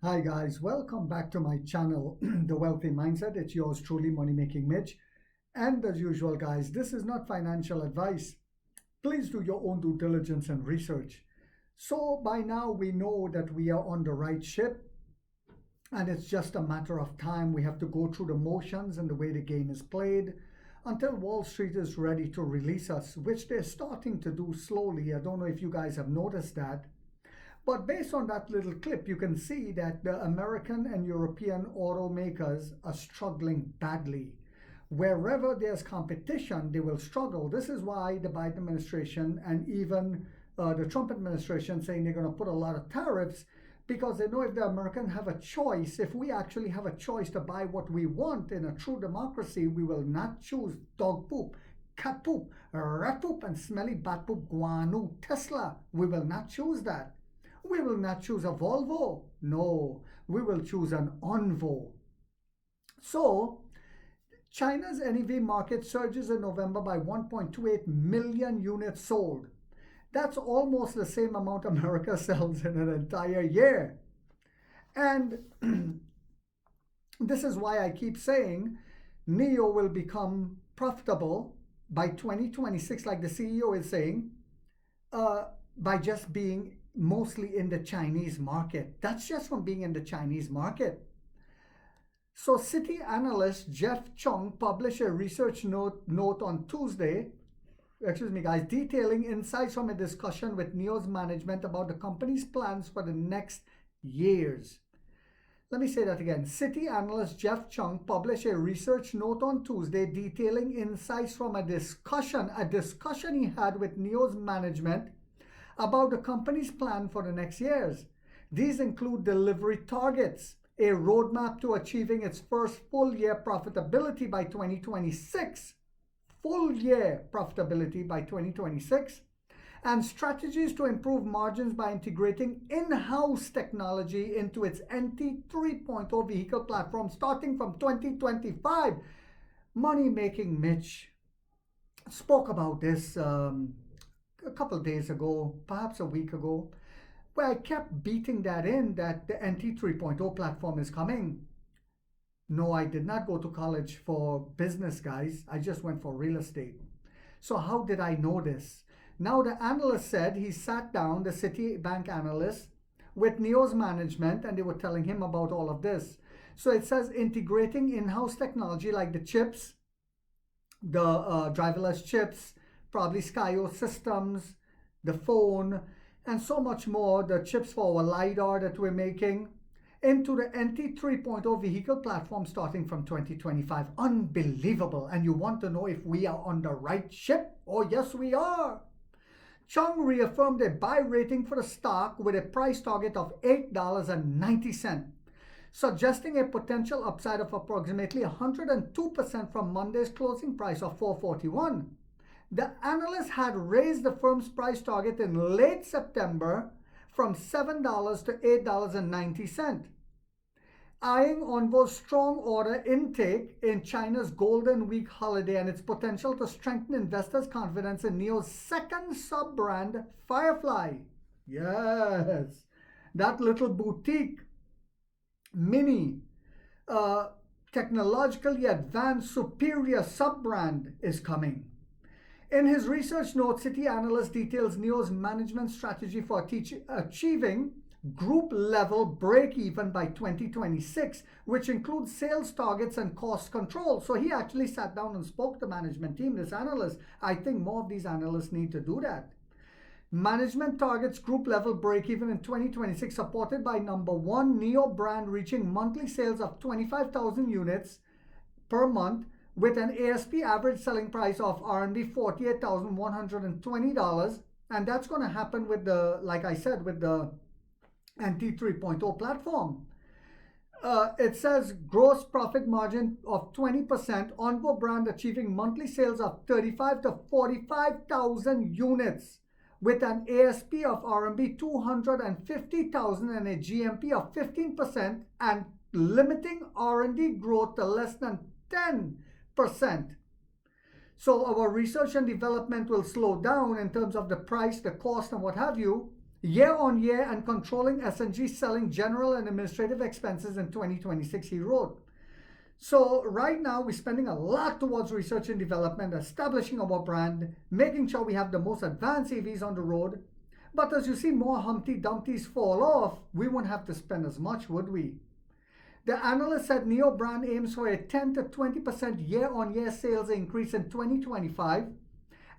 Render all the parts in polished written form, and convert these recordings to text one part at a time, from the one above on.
Hi guys, welcome back to my channel, The Wealthy Mindset. It's yours truly, Money Making Mitch. And as usual, guys, this is not financial advice. Please do your own due diligence and research. So by now we know that we are on the right ship, and it's just a matter of time. We have to go through the motions and the way the game is played until Wall Street is ready to release us, which they're starting to do slowly. I don't know if you guys have noticed that. But based on that little clip, you can see that the American and European automakers are struggling badly. Wherever there's competition, they will struggle. This is why the Biden administration and even the Trump administration saying they're going to put a lot of tariffs, because they know if the Americans have a choice, if we actually have a choice to buy what we want in a true democracy, we will not choose dog poop, cat poop, rat poop, and smelly bat poop, guano, Tesla. We will not choose that. We will not choose a Volvo. No, we will choose an Envo. So, China's NEV market surges in November by 1.28 million units sold. That's almost the same amount America sells in an entire year. And this is why I keep saying NIO will become profitable by 2026, like the CEO is saying, by just being mostly in the Chinese market. That's just from being in the Chinese market. So Citi analyst Jeff Chung published a research note on Tuesday, detailing insights from a discussion with NIO's management about the company's plans for the next years. Let me say that again. Citi analyst Jeff Chung published a research note on Tuesday detailing insights from a discussion he had with NIO's management about the company's plan for the next years. These include delivery targets, a roadmap to achieving its first full year profitability by 2026, and strategies to improve margins by integrating in-house technology into its NT 3.0 vehicle platform starting from 2025. Money Making Mitch spoke about this a couple of days ago, perhaps a week ago, where I kept beating that the NT 3.0 platform is coming. No, I did not go to college for business, guys. I just went for real estate. So how did I know this? Now the analyst said he sat down, the Citibank analyst, with NIO's management, and they were telling him about all of this. So it says integrating in-house technology like the chips, the driverless chips, probably SkyO systems, the phone, and so much more, the chips for our LiDAR that we're making, into the NT 3.0 vehicle platform starting from 2025. Unbelievable. And you want to know if we are on the right ship? Oh, yes, we are. Chung reaffirmed a buy rating for the stock with a price target of $8.90, suggesting a potential upside of approximately 102% from Monday's closing price of $4.41. The analyst had raised the firm's price target in late September from $7 to $8.90, eyeing Envo's strong order intake in China's Golden Week holiday and its potential to strengthen investors' confidence in NIO's second sub-brand, Firefly. Yes, that little boutique, mini, technologically advanced, superior sub-brand is coming. In his research note, Citi analyst details NIO's management strategy for achieving group-level break-even by 2026, which includes sales targets and cost control. So he actually sat down and spoke to the management team, this analyst. I think more of these analysts need to do that. Management targets group-level break-even in 2026, supported by number one, NIO brand reaching monthly sales of 25,000 units per month, with an ASP average selling price of RMB $48,120. And that's going to happen with the, like I said, with the NT 3.0 platform. It says gross profit margin of 20%, Envo brand achieving monthly sales of 35 to 45,000 units with an ASP of RMB 250,000 and a GMP of 15%, and limiting R&D growth to less than 10%. So our research and development will slow down in terms of the price, the cost, and what have you. year on year and controlling S&G selling general and administrative expenses in 2026, he wrote. So right now we're spending a lot towards research and development, establishing our brand, making sure we have the most advanced EVs on the road. But as you see more Humpty Dumptys fall off, we won't have to spend as much, would we? The analyst said NIO brand aims for a 10 to 20% year-on-year sales increase in 2025,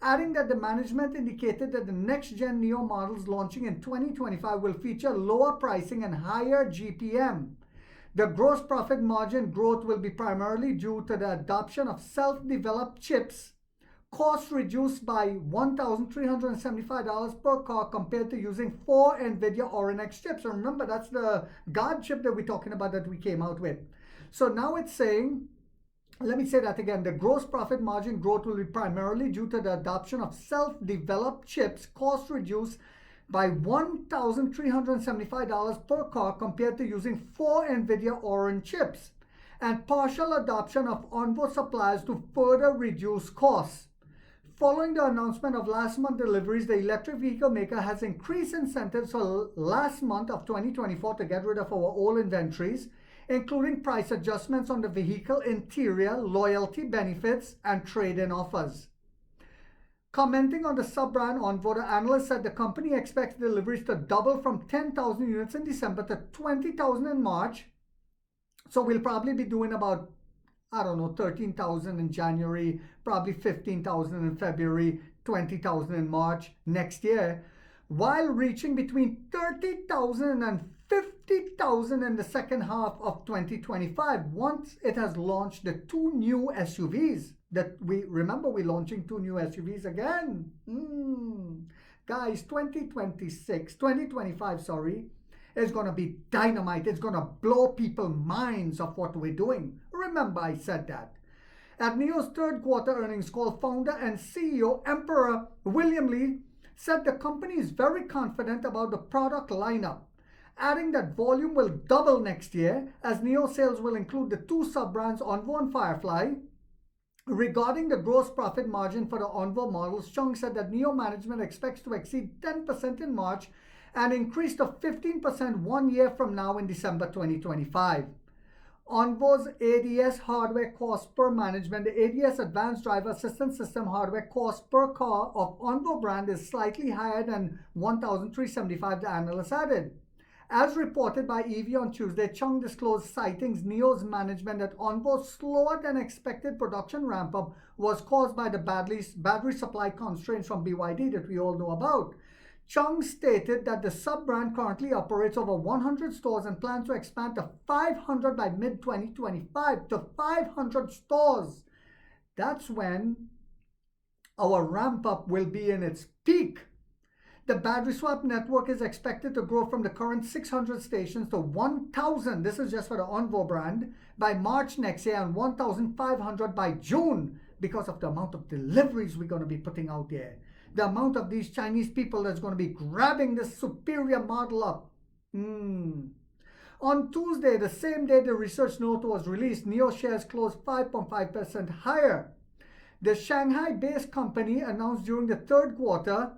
adding that the management indicated that the next-gen NIO models launching in 2025 will feature lower pricing and higher GPM. The gross profit margin growth will be primarily due to the adoption of self-developed chips, cost reduced by $1,375 per car compared to using 4 NVIDIA Orin-X chips. And remember, that's the God chip that we're talking about that we came out with. So now it's saying, let me say that again, the gross profit margin growth will be primarily due to the adoption of self-developed chips, cost reduced by $1,375 per car compared to using 4 NVIDIA Orin chips, and partial adoption of Onvo suppliers to further reduce costs. Following the announcement of last month's deliveries, the electric vehicle maker has increased incentives for last month of 2024 to get rid of our old inventories, including price adjustments on the vehicle interior, loyalty benefits, and trade-in offers. Commenting on the sub-brand Onvo, the analyst said the company expects deliveries to double from 10,000 units in December to 20,000 in March. So we'll probably be doing about, 13,000 in January, probably 15,000 in February, 20,000 in March next year, while reaching between 30,000 and 50,000 in the second half of 2025 once it has launched the 2 new SUVs. That we're launching 2 new SUVs again. Guys, 2025, is going to be dynamite. It's going to blow people's minds of what we're doing. Remember, I said that. At NIO's third quarter earnings call, founder and CEO Emperor William Li said the company is very confident about the product lineup, adding that volume will double next year as NIO sales will include the 2 sub-brands Onvo and Firefly. Regarding the gross profit margin for the Onvo models, Chung said that NIO management expects to exceed 10% in March and increase to 15% 1 year from now in December 2025. Onvo's ADS hardware cost per management, the ADS Advanced Driver Assistance System hardware cost per car of Onvo brand is slightly higher than $1,375, the analyst added. As reported by EV on Tuesday, Chung disclosed sightings NIO's management that Onvo's slower than expected production ramp-up was caused by the battery supply constraints from BYD that we all know about. Chung stated that the sub-brand currently operates over 100 stores and plans to expand to 500 by mid-2025 to 500 stores. That's when our ramp-up will be in its peak. The battery swap network is expected to grow from the current 600 stations to 1,000, this is just for the Onvo brand, by March next year and 1,500 by June because of the amount of deliveries we're going to be putting out there. The amount of these Chinese people that's going to be grabbing this superior model up. On Tuesday, the same day the research note was released, NIO shares closed 5.5% higher. The Shanghai-based company announced during the third quarter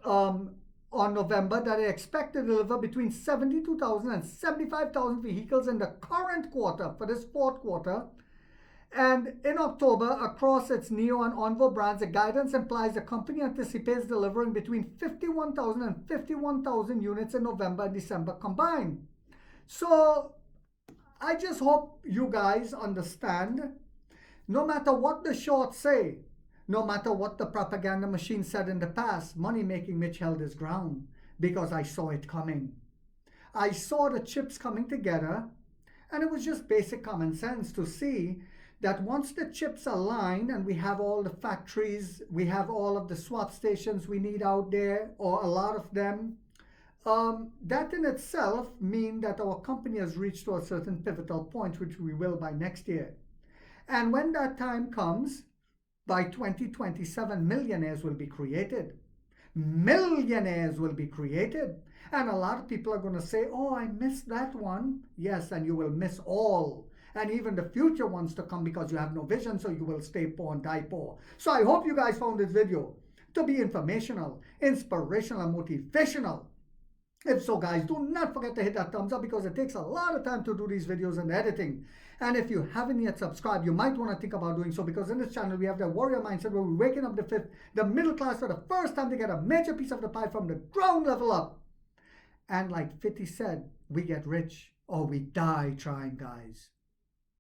on November that they expect to deliver between 72,000 and 75,000 vehicles in the current quarter, for this fourth quarter. And in October, across its NIO and Onvo brands, the guidance implies the company anticipates delivering between 51,000 and 51,000 units in November and December combined. So I just hope you guys understand, no matter what the shorts say, no matter what the propaganda machine said in the past, money-making Mitch held his ground because I saw it coming. I saw the chips coming together, and it was just basic common sense to see that once the chips align and we have all the factories, we have all of the swap stations we need out there, or a lot of them, that in itself means that our company has reached to a certain pivotal point, which we will by next year. And when that time comes, by 2027, millionaires will be created. Millionaires will be created. And a lot of people are going to say, oh, I missed that one. Yes, and you will miss all. And even the future ones to come because you have no vision, so you will stay poor and die poor. So I hope you guys found this video to be informational, inspirational, and motivational. If so, guys, do not forget to hit that thumbs up because it takes a lot of time to do these videos and editing. And if you haven't yet subscribed, you might want to think about doing so, because in this channel we have the warrior mindset where we're waking up the middle class for the first time to get a major piece of the pie from the ground level up. And like 50 said, we get rich or we die trying, guys.